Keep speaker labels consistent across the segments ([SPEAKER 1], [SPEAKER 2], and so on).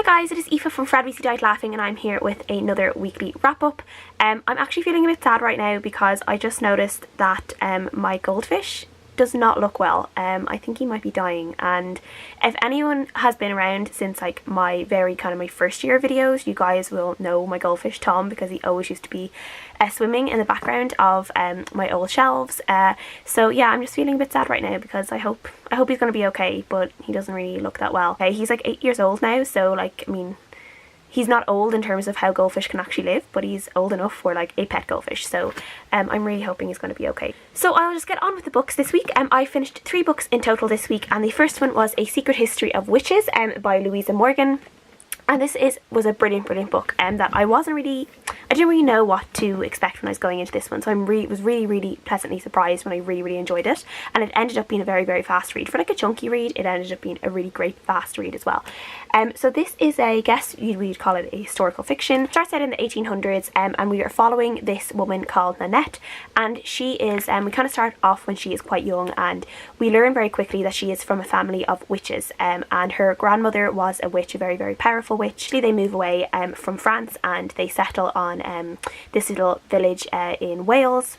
[SPEAKER 1] Hi guys, it is Aoife from Fred We See Died Laughing and I'm here with another weekly wrap up. I'm actually feeling a bit sad right now because I just noticed that my goldfish does not look well. I think he might be dying, and if anyone has been around since like my first year videos, you guys will know my goldfish Tom, because he always used to be swimming in the background of my old shelves. So yeah, I'm just feeling a bit sad right now because I hope he's going to be okay, but he doesn't really look that well. Okay, he's like 8 years old now, so like, I mean, he's not old in terms of how goldfish can actually live, but he's old enough for like a pet goldfish, so I'm really hoping he's going to be okay. So I'll just get on with the books this week. I finished 3 books in total this week, and the first one was A Secret History of Witches by Louisa Morgan. And this was a brilliant book that I didn't really know what to expect when I was going into this one, so I was really pleasantly surprised when I really enjoyed it. And it ended up being a very fast read. For like a chunky read, it ended up being a really great fast read as well. So this is, I guess we'd call it a historical fiction. It starts out in the 1800s, and we are following this woman called Nanette, and she is, we kind of start off when she is quite young, and we learn very quickly that she is from a family of witches, and her grandmother was a witch, a very powerful witch. They move away from France and they settle on this little village in Wales.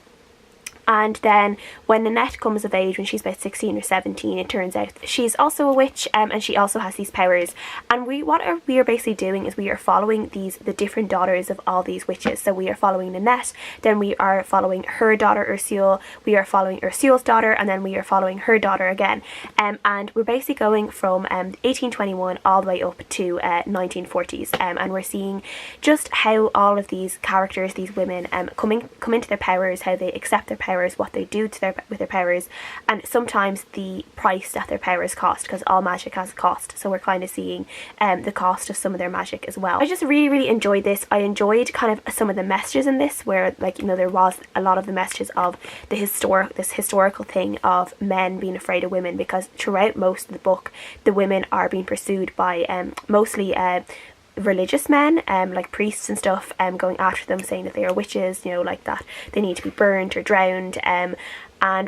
[SPEAKER 1] And then when Nanette comes of age, when she's about 16 or 17, it turns out she's also a witch, and she also has these powers. And what we are basically doing is we are following the different daughters of all these witches. So we are following Nanette, then we are following her daughter Ursule, we are following Ursule's daughter, and then we are following her daughter again. And we're basically going from 1821 all the way up to 1940s, and we're seeing just how all of these characters, these women, come into their powers, how they accept their powers, what they do to with their powers, and sometimes the price that their powers cost, because all magic has a cost. So we're kind of seeing the cost of some of their magic as well. I just really enjoyed this. I enjoyed kind of some of the messages in this, where, like, you know, there was a lot of the messages of this historical thing of men being afraid of women, because throughout most of the book the women are being pursued by mostly religious men, like priests and stuff, going after them, saying that they are witches, you know, like that they need to be burnt or drowned, and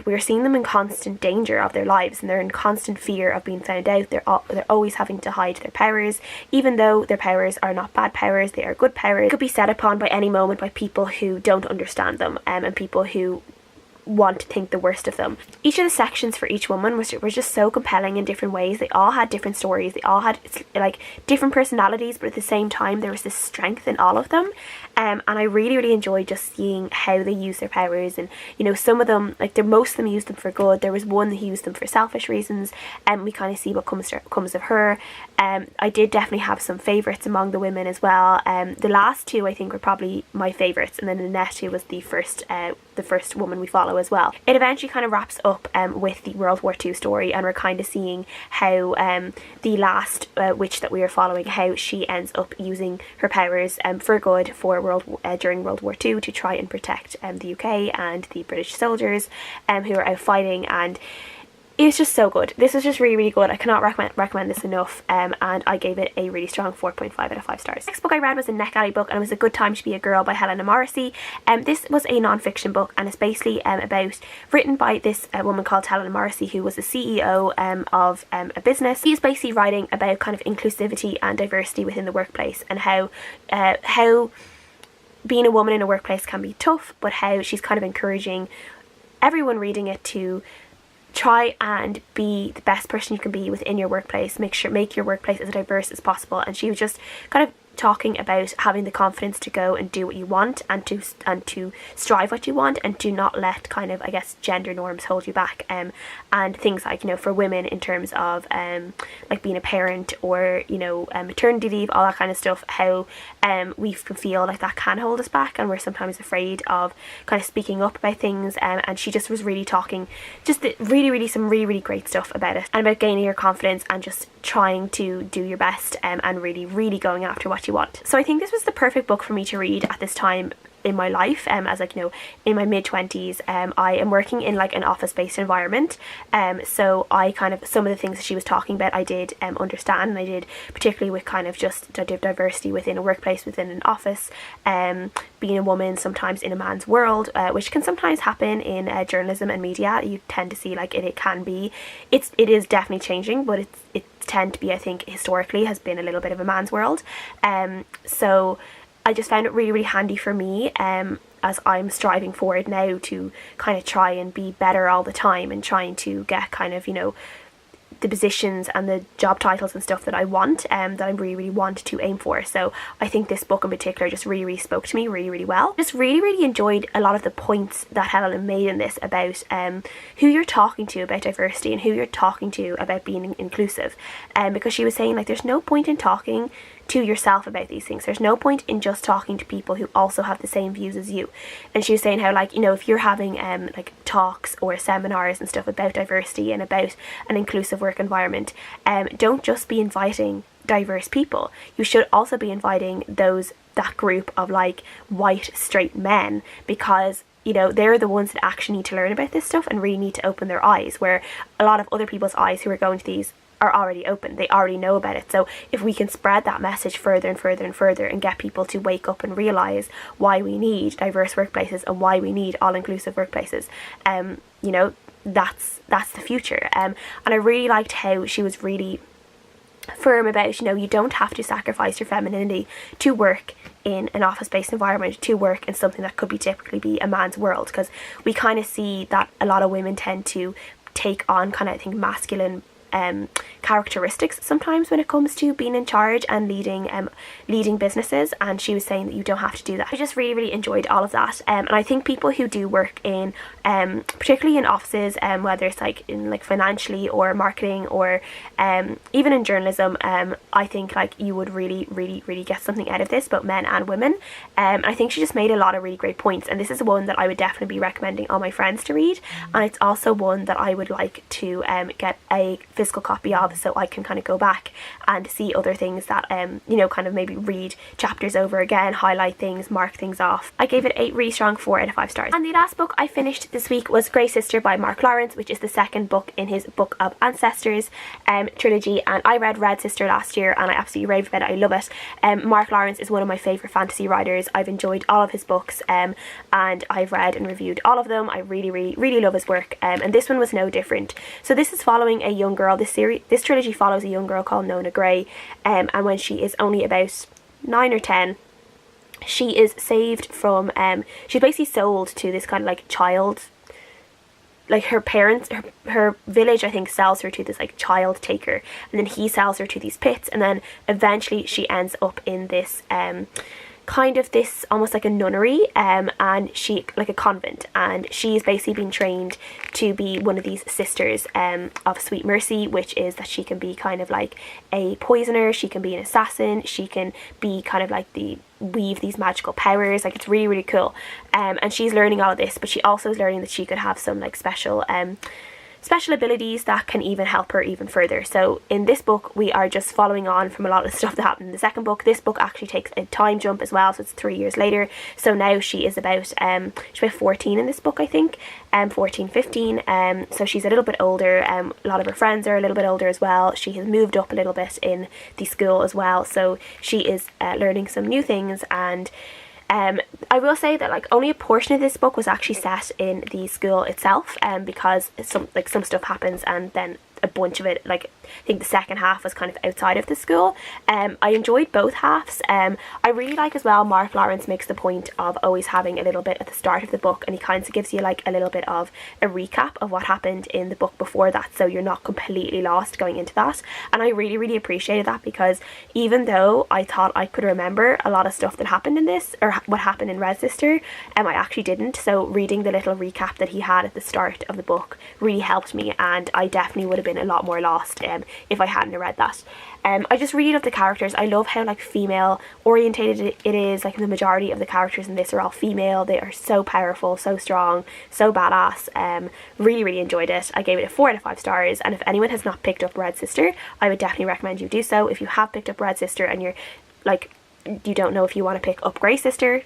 [SPEAKER 1] we're seeing them in constant danger of their lives, and they're in constant fear of being found out. They're always having to hide their powers, even though their powers are not bad powers, they are good powers. They could be set upon by any moment by people who don't understand them, and people who want to think the worst of them. Each of the sections for each woman were just so compelling in different ways. They all had different stories, they all had like different personalities, but at the same time there was this strength in all of them. And I really enjoyed just seeing how they use their powers. And, you know, some of them, like, most of them used them for good. There was one who used them for selfish reasons, and we kind of see what comes of her. I did definitely have some favourites among the women as well. The last 2 I think were probably my favourites, and then Nanette, who was the first woman we follow as well. It eventually kind of wraps up with the World War II story, and we're kind of seeing how the last witch that we are following, how she ends up using her powers for good for during World War II to try and protect the UK and the British soldiers who are out fighting. And it's just so good. This is just really good. I cannot recommend this enough, and I gave it a really strong 4.5 out of 5 stars. Next book I read was a Neck Alley book, and it was A Good Time to Be a Girl by Helena Morrissey. This was a non-fiction book, and it's basically written by this woman called Helena Morrissey, who was the CEO of a business. He's basically writing about kind of inclusivity and diversity within the workplace, and how being a woman in a workplace can be tough, but how she's kind of encouraging everyone reading it to try and be the best person you can be within your workplace. Make your workplace as diverse as possible. And she was just kind of talking about having the confidence to go and do what you want, and to strive what you want, and to not let kind of, I guess, gender norms hold you back, and things like, you know, for women in terms of like being a parent, or, you know, maternity leave, all that kind of stuff, how we can feel like that can hold us back, and we're sometimes afraid of kind of speaking up about things, and she just was really talking just really great stuff about it, and about gaining your confidence and just trying to do your best, and really going after what you want. So I think this was the perfect book for me to read at this time in my life, as like, you know, in my mid-20s, I am working in like an office-based environment, so I kind of, some of the things that she was talking about I did understand, and I did, particularly with kind of just diversity within a workplace, within an office, being a woman sometimes in a man's world, which can sometimes happen in journalism and media. You tend to see like it can be, it is definitely changing, but it tend to be, I think historically has been a little bit of a man's world. So I just found it really, really handy for me, as I'm striving forward now to kind of try and be better all the time, and trying to get kind of, you know, the positions and the job titles and stuff that I want, that I really, really want to aim for. So I think this book in particular just really, really spoke to me really, really well. Just really, really enjoyed a lot of the points that Helena made in this about who you're talking to about diversity, and who you're talking to about being inclusive, because she was saying like there's no point in talking to yourself about these things. There's no point in just talking to people who also have the same views as you. And she was saying how, like, you know, if you're having like talks or seminars and stuff about diversity and about an inclusive work environment, don't just be inviting diverse people. You should also be inviting that group of like white straight men, because, you know, they're the ones that actually need to learn about this stuff and really need to open their eyes, where a lot of other people's eyes who are going to these are already open. They already know about it. So if we can spread that message further and further and further, and get people to wake up and realise why we need diverse workplaces and why we need all-inclusive workplaces, you know, that's the future. And I really liked how she was really firm about, you know, you don't have to sacrifice your femininity to work in an office-based environment, to work in something that could be typically be a man's world, because we kind of see that a lot of women tend to take on kind of, I think, masculine characteristics sometimes when it comes to being in charge and leading businesses, and she was saying that you don't have to do that. I just really, really enjoyed all of that, and I think people who do work in particularly in offices, whether it's like in like financially or marketing or even in journalism, I think like you would really, really, really get something out of this, both men and women. I think she just made a lot of really great points, and this is one that I would definitely be recommending all my friends to read, and it's also one that I would like to get a physical copy of, so I can kind of go back and see other things that you know, kind of maybe read chapters over again, highlight things, mark things off. I gave it a really strong 4 out of 5 stars. And the last book I finished this week was Grey Sister by Mark Lawrence, which is the second book in his Book of Ancestors trilogy, and I read Red Sister last year and I absolutely raved about it. I love it. Mark Lawrence is one of my favourite fantasy writers. I've enjoyed all of his books, and I've read and reviewed all of them. I really, really, really love his work, and this one was no different. So this is following a young girl. This trilogy follows a young girl called Nona Grey, and when she is only about 9 or 10, she is saved from she's basically sold to this kind of like child, like her parents, her village I think sells her to this like child taker, and then he sells her to these pits, and then eventually she ends up in this kind of this almost like a nunnery, and she like a convent, and she's basically been trained to be one of these sisters of sweet mercy, which is that she can be kind of like a poisoner, she can be an assassin, she can be kind of like weave these magical powers. Like, it's really, really cool, and she's learning all of this, but she also is learning that she could have some like special abilities that can even help her even further. So in this book we are just following on from a lot of the stuff that happened in the second book. This book actually takes a time jump as well, so it's 3 years later. So now she is about she's about 14 in this book, I think, 14, 15, so she's a little bit older. A lot of her friends are a little bit older as well. She has moved up a little bit in the school as well, so she is learning some new things. And I will say that like only a portion of this book was actually set in the school itself, because some stuff happens, and then a bunch of it, like I think the second half was kind of outside of the school. I enjoyed both halves. I really like as well, Mark Lawrence makes the point of always having a little bit at the start of the book, and he kind of gives you like a little bit of a recap of what happened in the book before that, so you're not completely lost going into that. And I really, really appreciated that, because even though I thought I could remember a lot of stuff that happened in this, or what happened in Red Sister, I actually didn't. So reading the little recap that he had at the start of the book really helped me, and I definitely would have been a lot more lost if I hadn't read that. I just really love the characters. I love how like female orientated it is. Like the majority of the characters in this are all female. They are so powerful, so strong, so badass. Really, really enjoyed it. I gave it a 4 out of 5 stars, and if anyone has not picked up Red Sister, I would definitely recommend you do so. If you have picked up Red Sister and you're like, you don't know if you want to pick up Grey Sister,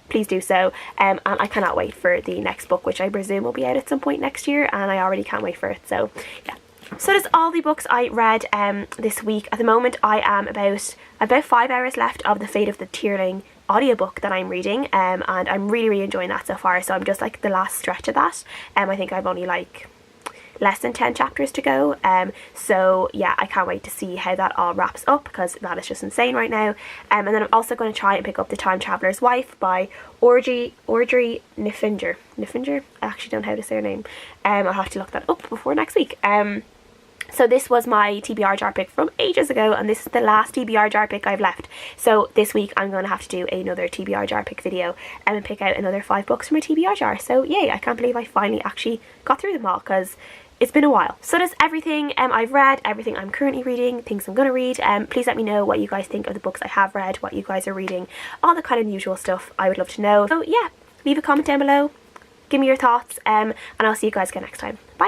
[SPEAKER 1] please do so. And I cannot wait for the next book, which I presume will be out at some point next year, and I already can't wait for it. So yeah. So that's all the books I read this week. At the moment I am about 5 hours left of the Fate of the Tearling audiobook that I'm reading, and I'm really enjoying that so far. So I'm just like the last stretch of that. I think I've only like less than 10 chapters to go, so yeah, I can't wait to see how that all wraps up, because that is just insane right now. And then I'm also going to try and pick up The Time Traveller's Wife by Audrey Niffenegger. I actually don't know how to say her name. I'll have to look that up before next week. So this was my TBR jar pick from ages ago, and this is the last TBR jar pick I've left. So this week I'm going to have to do another TBR jar pick video and pick out another 5 books from my TBR jar. So yay, I can't believe I finally actually got through them all, because it's been a while. So that's everything I've read, everything I'm currently reading, things I'm going to read. Please let me know what you guys think of the books I have read, what you guys are reading, all the kind of usual stuff. I would love to know. So yeah, leave a comment down below, give me your thoughts, and I'll see you guys again next time. Bye!